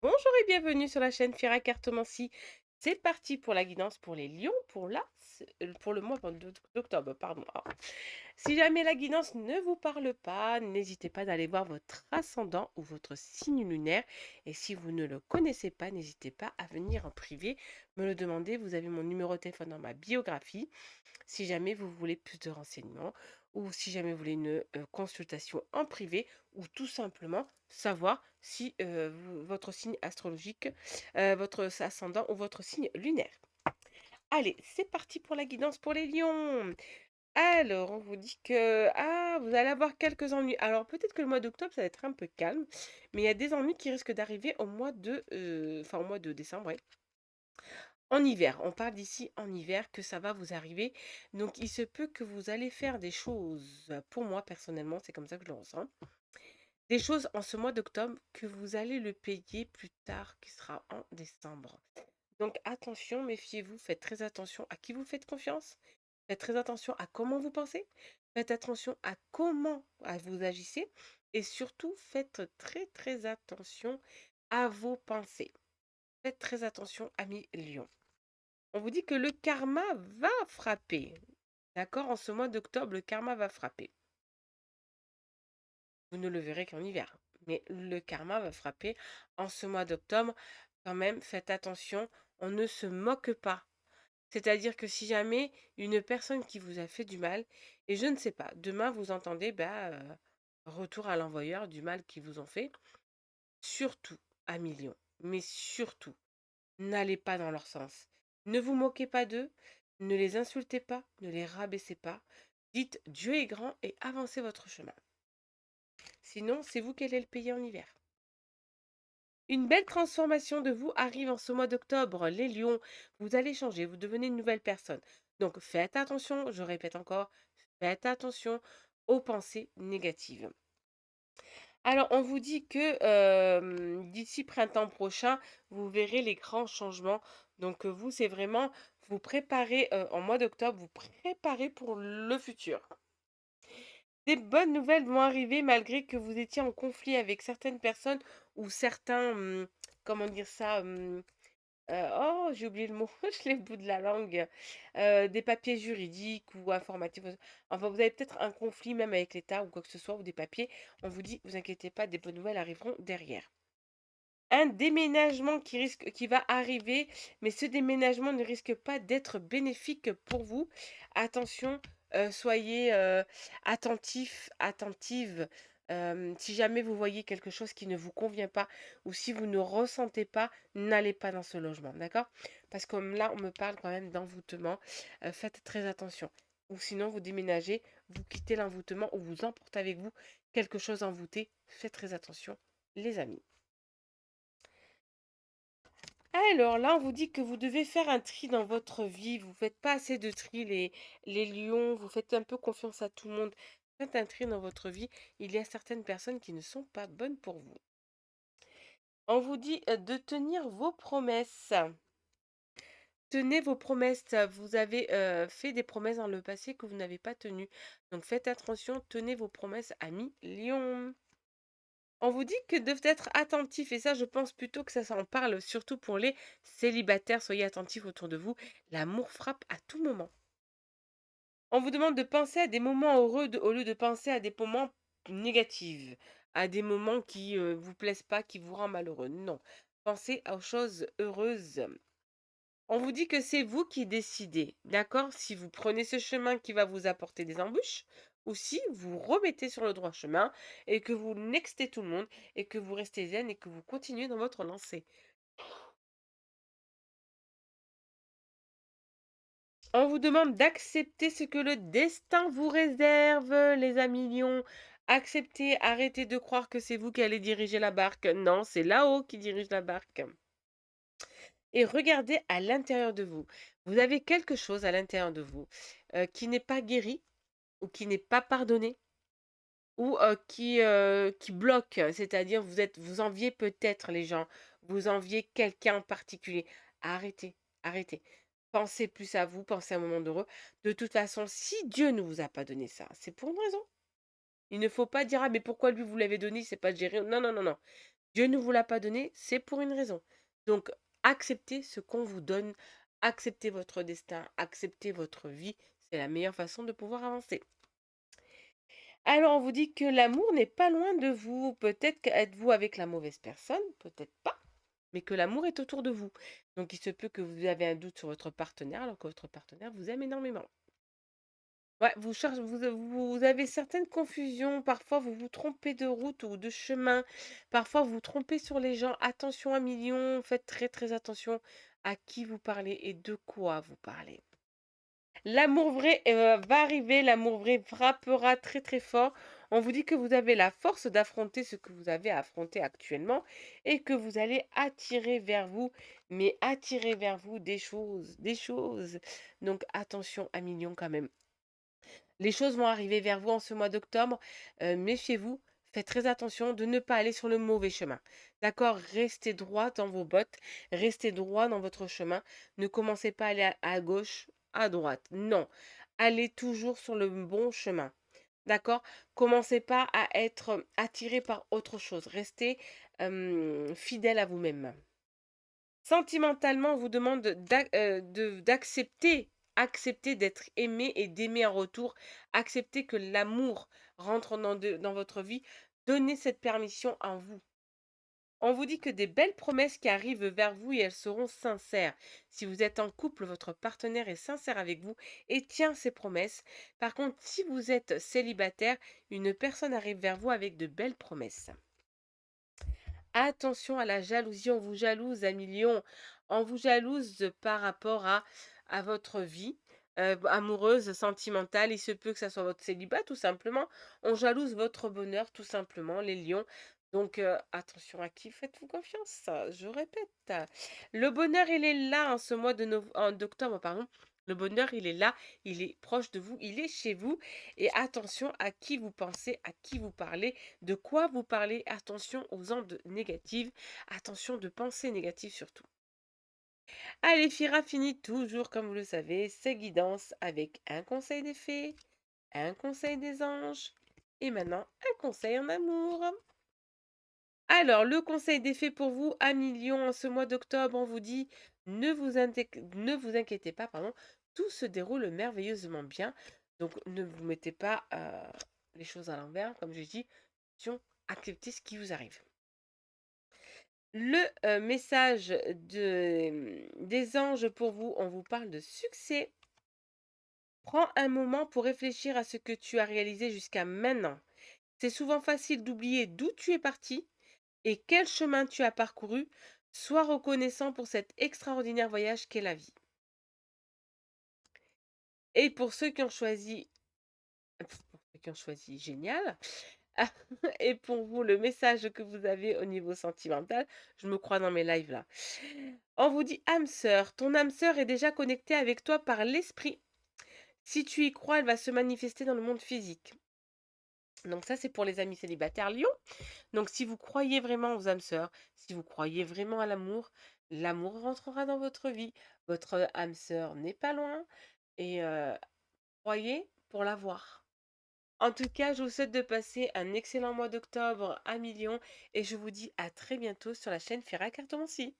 Bonjour et bienvenue sur la chaîne Fira Cartomancie. C'est parti pour la guidance pour les lions pour le mois d'octobre. Pardon. Si jamais la guidance ne vous parle pas, n'hésitez pas d'aller voir votre ascendant ou votre signe lunaire. Et si vous ne le connaissez pas, n'hésitez pas à venir en privé me le demander. Vous avez mon numéro de téléphone dans ma biographie si jamais vous voulez plus de renseignements ou si jamais vous voulez une consultation en privé ou tout simplement savoir si votre signe astrologique, votre ascendant ou votre signe lunaire. Allez, c'est parti pour la guidance pour les lions. Alors, on vous dit que vous allez avoir quelques ennuis. Alors, peut-être que le mois d'octobre, ça va être un peu calme, mais il y a des ennuis qui risquent d'arriver au mois de décembre, ouais. En hiver, on parle d'ici en hiver que ça va vous arriver. Donc, il se peut que vous allez faire des choses, pour moi personnellement, c'est comme ça que je le ressens. Des choses en ce mois d'octobre que vous allez le payer plus tard, qui sera en décembre. Donc, attention, méfiez-vous, faites très attention à qui vous faites confiance. Faites très attention à comment vous pensez. Faites attention à comment vous agissez. Et surtout, faites très très attention à vos pensées. Faites très attention, amis lions. On vous dit que le karma va frapper. D'accord? En ce mois d'octobre, le karma va frapper. Vous ne le verrez qu'en hiver. Mais le karma va frapper en ce mois d'octobre. Quand même, faites attention, on ne se moque pas. C'est-à-dire que si jamais une personne qui vous a fait du mal, et je ne sais pas, demain vous entendez, retour à l'envoyeur du mal qu'ils vous ont fait, surtout, à millions, mais surtout, n'allez pas dans leur sens. Ne vous moquez pas d'eux, ne les insultez pas, ne les rabaissez pas. Dites Dieu est grand et avancez votre chemin. Sinon, c'est vous qui allez le payer en hiver. Une belle transformation de vous arrive en ce mois d'octobre. Les lions, vous allez changer, vous devenez une nouvelle personne. Donc faites attention, je répète encore, faites attention aux pensées négatives. Alors, on vous dit que d'ici printemps prochain, vous verrez les grands changements. Donc, vous, c'est vraiment vous préparer en mois d'octobre, vous préparez pour le futur. Des bonnes nouvelles vont arriver malgré que vous étiez en conflit avec certaines personnes ou certains, comment dire ça, oh, j'ai oublié le mot, je l'ai au bout de la langue. Des papiers juridiques ou informatifs. Enfin, vous avez peut-être un conflit même avec l'État ou quoi que ce soit, ou des papiers. On vous dit, vous inquiétez pas, des bonnes nouvelles arriveront derrière. Un déménagement qui va arriver, mais ce déménagement ne risque pas d'être bénéfique pour vous. Attention, soyez attentifs, attentives. Si jamais vous voyez quelque chose qui ne vous convient pas ou si vous ne ressentez pas, n'allez pas dans ce logement, d'accord? Parce que là, on me parle quand même d'envoûtement. Faites très attention. Ou sinon, vous déménagez, vous quittez l'envoûtement ou vous emportez avec vous quelque chose envoûté. Faites très attention, les amis. Alors là, on vous dit que vous devez faire un tri dans votre vie. Vous faites pas assez de tri, les lions. Vous faites un peu confiance à tout le monde. Faites un tri dans votre vie. Il y a certaines personnes qui ne sont pas bonnes pour vous. On vous dit de tenir vos promesses. Tenez vos promesses. Vous avez fait des promesses dans le passé que vous n'avez pas tenues. Donc faites attention, tenez vos promesses, amis lions. On vous dit que de être attentif, et ça je pense plutôt que ça en parle surtout pour les célibataires, soyez attentifs autour de vous, l'amour frappe à tout moment. On vous demande de penser à des moments heureux au lieu de penser à des moments négatifs, à des moments qui vous plaisent pas, qui vous rendent malheureux. Non, pensez aux choses heureuses. On vous dit que c'est vous qui décidez, d'accord? Si vous prenez ce chemin qui va vous apporter des embûches, ou si vous remettez sur le droit chemin et que vous nextez tout le monde et que vous restez zen et que vous continuez dans votre lancée. On vous demande d'accepter ce que le destin vous réserve, les amis lions. Acceptez, arrêtez de croire que c'est vous qui allez diriger la barque. Non, c'est là-haut qui dirige la barque. Et regardez à l'intérieur de vous. Vous avez quelque chose à l'intérieur de vous qui n'est pas guéri ou qui n'est pas pardonné ou qui bloque. C'est-à-dire vous enviez peut-être les gens, vous enviez quelqu'un en particulier. Arrêtez, arrêtez. Pensez plus à vous, pensez à un moment heureux. De toute façon, si Dieu ne vous a pas donné ça, c'est pour une raison. Il ne faut pas dire: «Ah mais pourquoi lui vous l'avez donné, c'est pas géré». Non, non, non, non. Dieu ne vous l'a pas donné, c'est pour une raison. Donc, acceptez ce qu'on vous donne, acceptez votre destin, acceptez votre vie. C'est la meilleure façon de pouvoir avancer. Alors, on vous dit que l'amour n'est pas loin de vous. Peut-être qu'êtes-vous avec la mauvaise personne, peut-être pas, mais que l'amour est autour de vous. Donc, il se peut que vous avez un doute sur votre partenaire, alors que votre partenaire vous aime énormément. Ouais, vous cherchez, vous avez certaines confusions, parfois vous vous trompez de route ou de chemin, parfois vous vous trompez sur les gens. Attention 1 million, faites très très attention à qui vous parlez et de quoi vous parlez. L'amour vrai va arriver, l'amour vrai frappera très très fort. On vous dit que vous avez la force d'affronter ce que vous avez à affronter actuellement et que vous allez attirer vers vous, mais attirer vers vous des choses, des choses. Donc attention 1 million quand même. Les choses vont arriver vers vous en ce mois d'octobre. Méfiez-vous, faites très attention de ne pas aller sur le mauvais chemin. D'accord? Restez droit dans vos bottes, restez droit dans votre chemin. Ne commencez pas à aller à gauche, à droite. Non, allez toujours sur le bon chemin. D'accord? Commencez pas à être attiré par autre chose. Restez fidèle à vous-même. Sentimentalement, on vous demande d'accepter, accepter d'être aimé et d'aimer en retour. Accepter que l'amour rentre dans votre vie. Donnez cette permission en vous. On vous dit que des belles promesses qui arrivent vers vous et elles seront sincères. Si vous êtes en couple, votre partenaire est sincère avec vous et tient ses promesses. Par contre, si vous êtes célibataire, une personne arrive vers vous avec de belles promesses. Attention à la jalousie, on vous jalouse à millions. On vous jalouse par rapport à votre vie amoureuse, sentimentale. Il se peut que ça soit votre célibat, tout simplement. On jalouse votre bonheur, tout simplement, les lions. Donc, attention à qui faites-vous confiance? Je répète. Le bonheur, il est là en ce mois d'octobre, pardon. Le bonheur, il est là, il est proche de vous, il est chez vous. Et attention à qui vous pensez, à qui vous parlez, de quoi vous parlez. Attention aux ondes négatives. Attention de pensées négatives surtout. Allez, Fira finit toujours, comme vous le savez, ses guidances avec un conseil des fées, un conseil des anges et maintenant un conseil en amour. Alors, le conseil des fées pour vous, à million, en ce mois d'octobre, on vous dit ne vous inquiétez pas, pardon, tout se déroule merveilleusement bien. Donc, ne vous mettez pas les choses à l'envers, comme je dis, attention, acceptez ce qui vous arrive. Le message des anges pour vous, on vous parle de succès. Prends un moment pour réfléchir à ce que tu as réalisé jusqu'à maintenant. C'est souvent facile d'oublier d'où tu es parti et quel chemin tu as parcouru. Sois reconnaissant pour cet extraordinaire voyage qu'est la vie. Et pour ceux qui ont choisi, génial, et pour vous, le message que vous avez au niveau sentimental, je me crois dans mes lives là. On vous dit âme sœur, ton âme sœur est déjà connectée avec toi par l'esprit. Si tu y crois, elle va se manifester dans le monde physique. Donc ça, c'est pour les amis célibataires Lion. Donc si vous croyez vraiment aux âmes sœurs, si vous croyez vraiment à l'amour, l'amour rentrera dans votre vie. Votre âme sœur n'est pas loin et croyez pour l'avoir. En tout cas, je vous souhaite de passer un excellent mois d'octobre à millions et je vous dis à très bientôt sur la chaîne Fera Cartomancie.